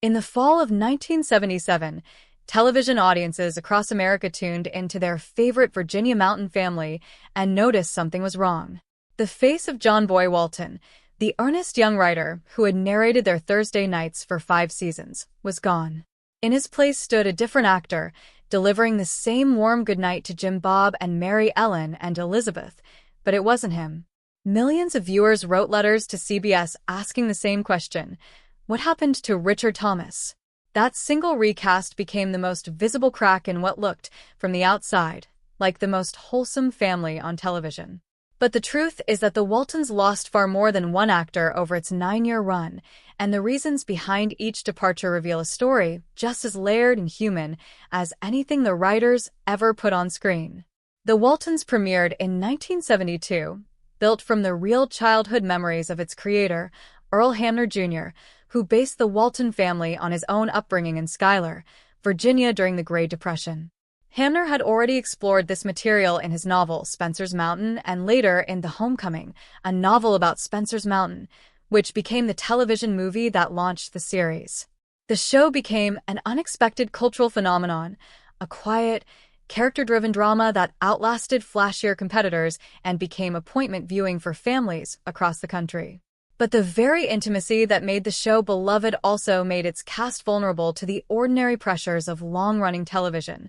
In the fall of 1977, television audiences across America tuned into their favorite Virginia Mountain family and noticed something was wrong. The face of John Boy Walton, the earnest young writer who had narrated their Thursday nights for 5 seasons, was gone. In his place stood a different actor, delivering the same warm goodnight to Jim Bob and Mary Ellen and Elizabeth, but it wasn't him. Millions of viewers wrote letters to CBS asking the same question: what happened to Richard Thomas? That single recast became the most visible crack in what looked, from the outside, like the most wholesome family on television. But the truth is that the Waltons lost far more than one actor over its 9-year run, and the reasons behind each departure reveal a story just as layered and human as anything the writers ever put on screen. The Waltons premiered in 1972, built from the real childhood memories of its creator, Earl Hamner Jr., who based the Walton family on his own upbringing in Schuyler, Virginia during the Great Depression. Hamner had already explored this material in his novel Spencer's Mountain and later in The Homecoming, a novel about Spencer's Mountain, which became the television movie that launched the series. The show became an unexpected cultural phenomenon, a quiet, character-driven drama that outlasted flashier competitors and became appointment viewing for families across the country. But the very intimacy that made the show beloved also made its cast vulnerable to the ordinary pressures of long-running television: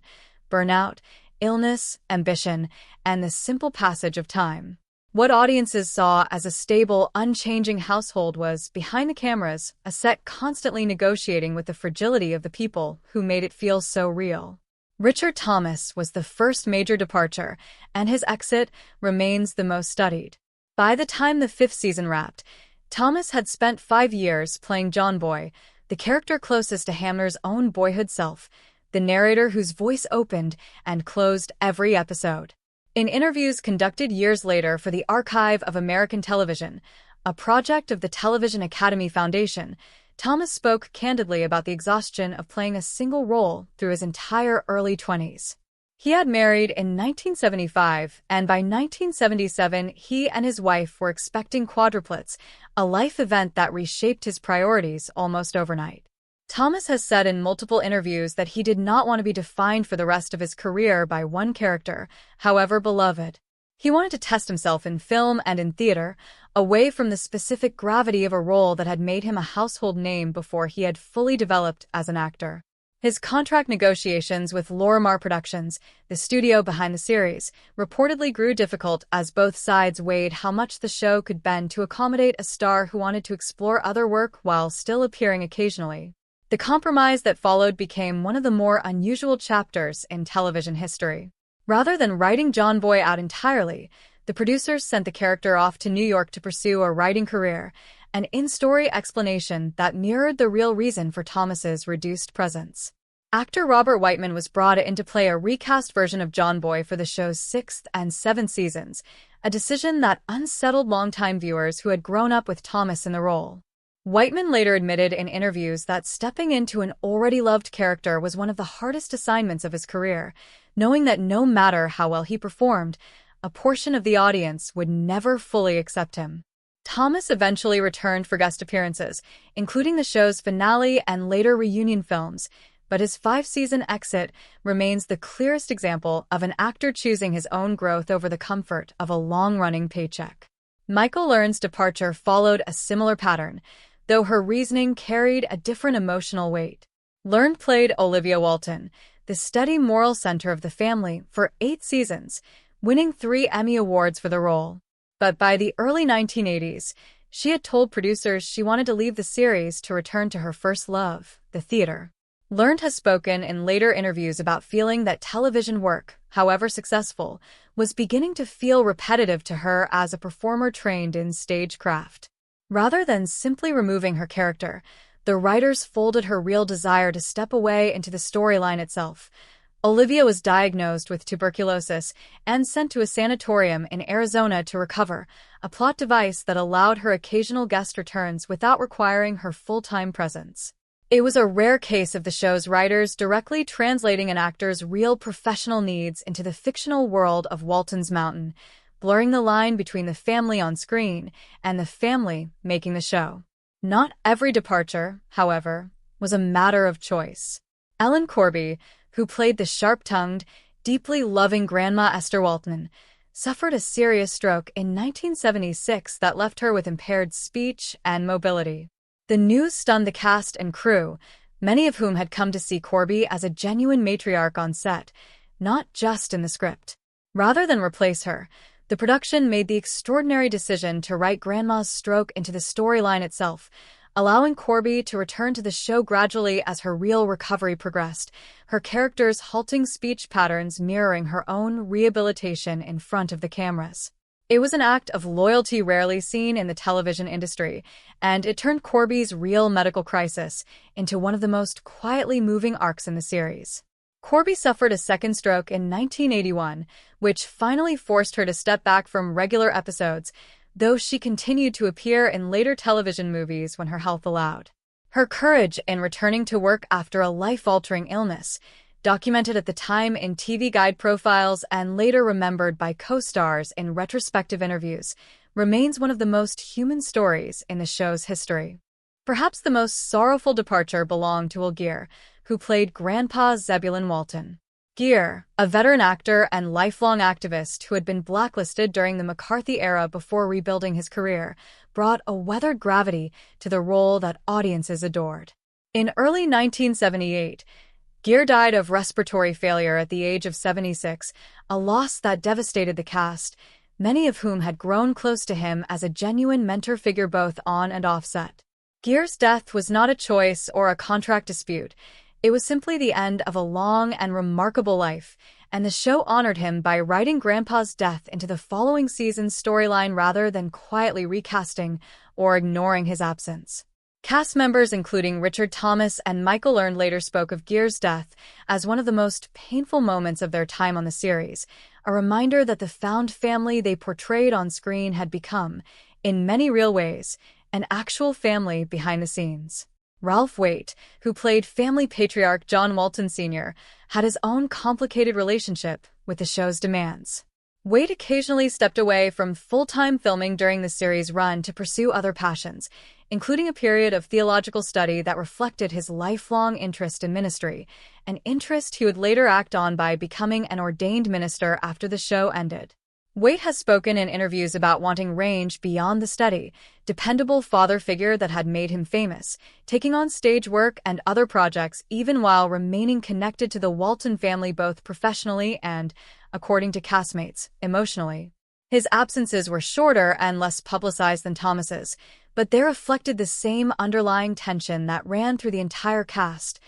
burnout, illness, ambition, and the simple passage of time. What audiences saw as a stable, unchanging household was, behind the cameras, a set constantly negotiating with the fragility of the people who made it feel so real. Richard Thomas was the first major departure, and his exit remains the most studied. By the time the 5th season wrapped, Thomas had spent 5 years playing John Boy, the character closest to Hamner's own boyhood self, the narrator whose voice opened and closed every episode. In interviews conducted years later for the Archive of American Television, a project of the Television Academy Foundation, Thomas spoke candidly about the exhaustion of playing a single role through his entire early 20s. He had married in 1975, and by 1977 he and his wife were expecting quadruplets, a life event that reshaped his priorities almost overnight. Thomas has said in multiple interviews that he did not want to be defined for the rest of his career by one character, however beloved. He wanted to test himself in film and in theater, away from the specific gravity of a role that had made him a household name before he had fully developed as an actor. His contract negotiations with Lorimar Productions, the studio behind the series, reportedly grew difficult as both sides weighed how much the show could bend to accommodate a star who wanted to explore other work while still appearing occasionally. The compromise that followed became one of the more unusual chapters in television history. Rather than writing John Boy out entirely, the producers sent the character off to New York to pursue a writing career, an in-story explanation that mirrored the real reason for Thomas's reduced presence. Actor Robert Whiteman was brought in to play a recast version of John Boy for the show's 6th and 7th seasons, a decision that unsettled longtime viewers who had grown up with Thomas in the role. Whiteman later admitted in interviews that stepping into an already loved character was one of the hardest assignments of his career, knowing that no matter how well he performed, a portion of the audience would never fully accept him. Thomas eventually returned for guest appearances, including the show's finale and later reunion films, but his 5-season exit remains the clearest example of an actor choosing his own growth over the comfort of a long-running paycheck. Michael Learn's departure followed a similar pattern, though her reasoning carried a different emotional weight. Learn played Olivia Walton, the steady moral center of the family, for 8 seasons, winning 3 Emmy Awards for the role. But by the early 1980s, she had told producers she wanted to leave the series to return to her first love, the theater. Learn has spoken in later interviews about feeling that television work, however successful, was beginning to feel repetitive to her as a performer trained in stagecraft. Rather than simply removing her character, the writers folded her real desire to step away into the storyline itself. Olivia was diagnosed with tuberculosis and sent to a sanatorium in Arizona to recover, a plot device that allowed her occasional guest returns without requiring her full-time presence. It was a rare case of the show's writers directly translating an actor's real professional needs into the fictional world of Walton's Mountain, blurring the line between the family on screen and the family making the show. Not every departure, however, was a matter of choice. Ellen Corby, who played the sharp-tongued, deeply loving Grandma Esther Walton, suffered a serious stroke in 1976 that left her with impaired speech and mobility. The news stunned the cast and crew, many of whom had come to see Corby as a genuine matriarch on set, not just in the script. Rather than replace her, the production made the extraordinary decision to write Grandma's stroke into the storyline itself, allowing Corby to return to the show gradually as her real recovery progressed, her character's halting speech patterns mirroring her own rehabilitation in front of the cameras. It was an act of loyalty rarely seen in the television industry, and it turned Corby's real medical crisis into one of the most quietly moving arcs in the series. Corby suffered a second stroke in 1981, which finally forced her to step back from regular episodes, though she continued to appear in later television movies when her health allowed. Her courage in returning to work after a life-altering illness, documented at the time in TV Guide profiles and later remembered by co-stars in retrospective interviews, remains one of the most human stories in the show's history. Perhaps the most sorrowful departure belonged to Will Geer, who played Grandpa Zebulon Walton. Geer, a veteran actor and lifelong activist who had been blacklisted during the McCarthy era before rebuilding his career, brought a weathered gravity to the role that audiences adored. In early 1978, Geer died of respiratory failure at the age of 76, a loss that devastated the cast, many of whom had grown close to him as a genuine mentor figure both on and off set. Geer's death was not a choice or a contract dispute. It was simply the end of a long and remarkable life, and the show honored him by writing Grandpa's death into the following season's storyline rather than quietly recasting or ignoring his absence. Cast members including Richard Thomas and Michael Learned later spoke of Geer's death as one of the most painful moments of their time on the series, a reminder that the found family they portrayed on screen had become, in many real ways, an actual family behind the scenes. Ralph Waite, who played family patriarch John Walton Sr., had his own complicated relationship with the show's demands. Waite occasionally stepped away from full-time filming during the series' run to pursue other passions, including a period of theological study that reflected his lifelong interest in ministry, an interest he would later act on by becoming an ordained minister after the show ended. Waite has spoken in interviews about wanting range beyond the steady, dependable father figure that had made him famous, taking on stage work and other projects even while remaining connected to the Walton family both professionally and, according to castmates, emotionally. His absences were shorter and less publicized than Thomas's, but they reflected the same underlying tension that ran through the entire cast,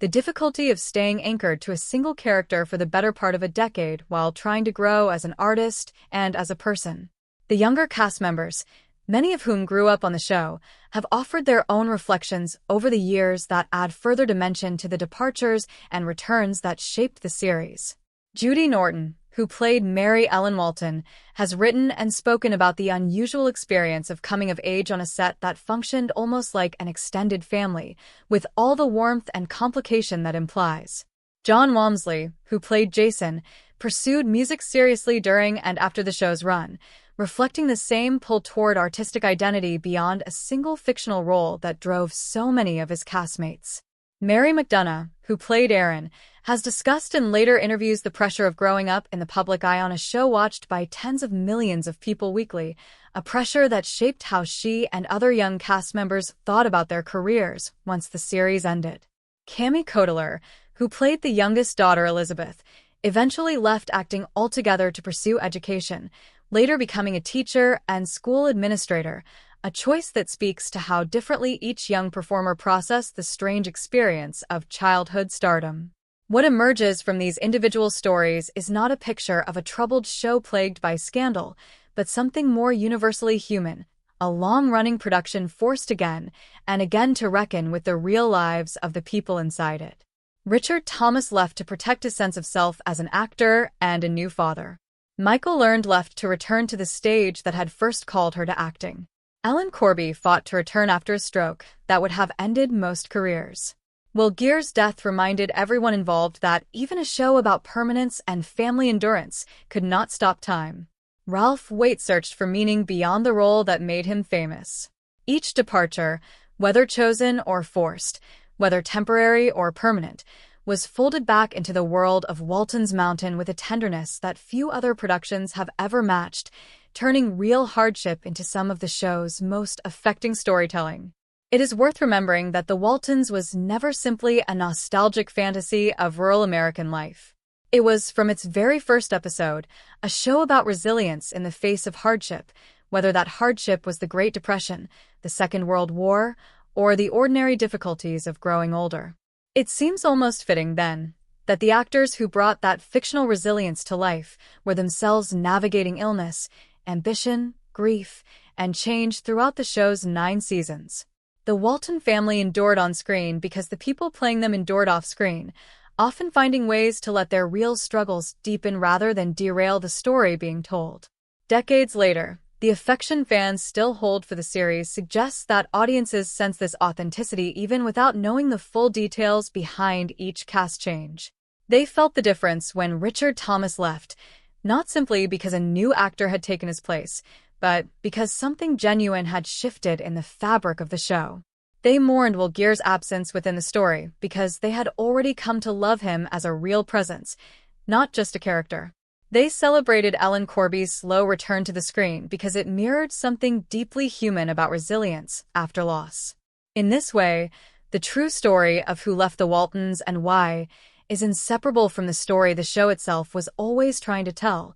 the difficulty of staying anchored to a single character for the better part of a decade while trying to grow as an artist and as a person. The younger cast members, many of whom grew up on the show, have offered their own reflections over the years that add further dimension to the departures and returns that shaped the series. Judy Norton, who played Mary Ellen Walton, has written and spoken about the unusual experience of coming of age on a set that functioned almost like an extended family, with all the warmth and complication that implies. John Walmsley, who played Jason, pursued music seriously during and after the show's run, reflecting the same pull toward artistic identity beyond a single fictional role that drove so many of his castmates. Mary McDonough, who played Erin, has discussed in later interviews the pressure of growing up in the public eye on a show watched by tens of millions of people weekly, a pressure that shaped how she and other young cast members thought about their careers once the series ended. Cami Codler, who played the youngest daughter Elizabeth, eventually left acting altogether to pursue education, later becoming a teacher and school administrator, a choice that speaks to how differently each young performer processed the strange experience of childhood stardom. What emerges from these individual stories is not a picture of a troubled show plagued by scandal, but something more universally human, a long-running production forced again and again to reckon with the real lives of the people inside it. Richard Thomas left to protect his sense of self as an actor and a new father. Michael Learned left to return to the stage that had first called her to acting. Ellen Corby fought to return after a stroke that would have ended most careers. Will Geer's death reminded everyone involved that even a show about permanence and family endurance could not stop time. Ralph Waite searched for meaning beyond the role that made him famous. Each departure, whether chosen or forced, whether temporary or permanent, was folded back into the world of Walton's Mountain with a tenderness that few other productions have ever matched, turning real hardship into some of the show's most affecting storytelling. It is worth remembering that The Waltons was never simply a nostalgic fantasy of rural American life. It was, from its very first episode, a show about resilience in the face of hardship, whether that hardship was the Great Depression, the Second World War, or the ordinary difficulties of growing older. It seems almost fitting, then, that the actors who brought that fictional resilience to life were themselves navigating illness, ambition, grief, and change throughout the show's 9 seasons. The Walton family endured on screen because the people playing them endured off-screen, often finding ways to let their real struggles deepen rather than derail the story being told. Decades later, the affection fans still hold for the series suggests that audiences sense this authenticity even without knowing the full details behind each cast change. They felt the difference when Richard Thomas left, not simply because a new actor had taken his place, but because something genuine had shifted in the fabric of the show. They mourned Will Geer's absence within the story because they had already come to love him as a real presence, not just a character. They celebrated Ellen Corby's slow return to the screen because it mirrored something deeply human about resilience after loss. In this way, the true story of who left the Waltons and why is inseparable from the story the show itself was always trying to tell,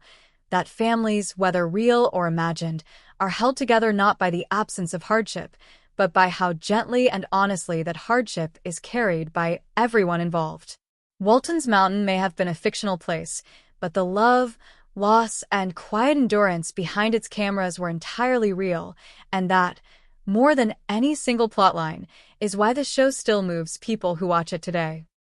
that families, whether real or imagined, are held together not by the absence of hardship, but by how gently and honestly that hardship is carried by everyone involved. Walton's Mountain may have been a fictional place, but the love, loss, and quiet endurance behind its cameras were entirely real, and that, more than any single plotline, is why the show still moves people who watch it today.